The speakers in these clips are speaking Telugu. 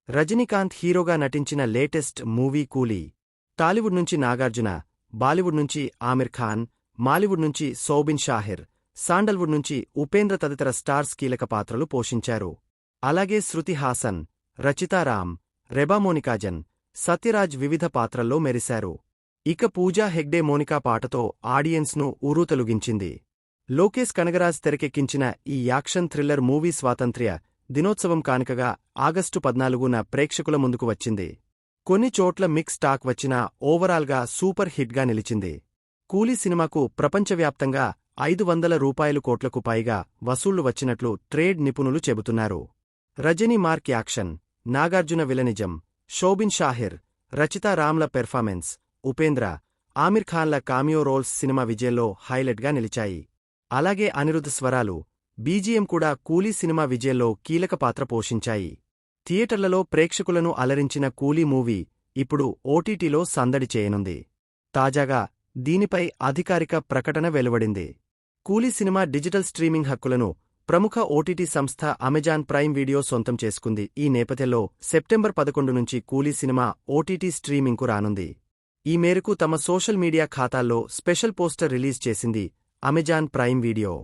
రజనీకాంత్ హీరోగా నటించిన లేటెస్ట్ మూవీ కూలీ. టాలీవుడ్ నుంచి నాగార్జున, బాలీవుడ్ నుంచి ఆమిర్ ఖాన్, మాలీవుడ్ నుంచి సౌబిన్ షాహిర్, శాండల్వుడ్ నుంచి ఉపేంద్ర తదితర స్టార్స్ కీలక పాత్రలు పోషించారు. అలాగే శృతి హాసన్, రచితా రామ్, రెబా మోనికాజన్, సత్యరాజ్ వివిధ పాత్రల్లో మెరిశారు. ఇక పూజా హెగ్డే మోనికా పాటతో ఆడియన్స్ను ఉర్రూతలూగించింది. లోకేశ్ కనగరాజ్ తెరకెక్కించిన ఈ యాక్షన్ థ్రిల్లర్ మూవీ స్వాతంత్ర్య దినోత్సవం కానుకగా ఆగస్టు 14న ప్రేక్షకుల ముందుకు వచ్చింది. కొన్ని చోట్ల మిక్స్ టాక్ వచ్చినా ఓవరాల్గా సూపర్ హిట్గా నిలిచింది. కూలీ సినిమాకు ప్రపంచవ్యాప్తంగా 500 కోట్లకు పైగా వసూళ్లు వచ్చినట్లు ట్రేడ్ నిపుణులు చెబుతున్నారు. Rajini mark action, Nagarjuna villainism, Soubin Shahir, Rachita రామ్ల పెర్ఫార్మెన్స్, ఉపేంద్ర, ఆమిర్ ఖాన్ల కామియో రోల్స్ సినిమా విజయంలో హైలైట్గా నిలిచాయి. అలాగే అనిరుద్ధ్ స్వరాలు, బీజీఎం కూడా కూలీ సినిమా విజయంలో కీలక పాత్ర పోషించాయి. థియేటర్లలో ప్రేక్షకులను అలరించిన కూలీ మూవీ ఇప్పుడు ఓటీటీలో సందడి చేయనుంది. తాజాగా దీనిపై అధికారిక ప్రకటన వెలువడింది. కూలీ సినిమా డిజిటల్ స్ట్రీమింగ్ హక్కులను ప్రముఖ ఓటీటీ సంస్థ అమెజాన్ ప్రైమ్ వీడియో సొంతం చేసుకుంది. ఈ నేపథ్యంలో సెప్టెంబర్ 11 నుంచి కూలీ సినిమా ఓటీటీ స్ట్రీమింగ్కు రానుంది. ఈ మేరకు తమ సోషల్ మీడియా ఖాతాల్లో స్పెషల్ పోస్టర్ రిలీజ్ చేసింది అమెజాన్ ప్రైమ్ వీడియో.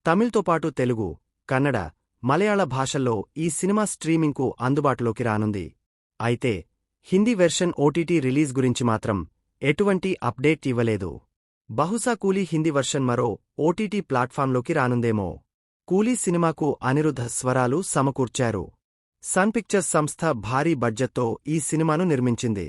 తమిళ్తో పాటు తెలుగు, కన్నడ, మలయాళ భాషల్లో ఈ సినిమా స్ట్రీమింగ్కు అందుబాటులోకి రానుంది. అయితే హిందీ వెర్షన్ ఓటీటీ రిలీజ్ గురించి మాత్రం ఎటువంటి అప్డేట్ ఇవ్వలేదు. బహుశా కూలీ హిందీ వర్షన్ మరో ఓటీటీ ప్లాట్ఫామ్లోకి రానుందేమో. కూలీ సినిమాకు అనిరుద్ధ స్వరాలు సమకూర్చారు. సన్ పిక్చర్స్ సంస్థ భారీ బడ్జెట్తో ఈ సినిమాను నిర్మించింది.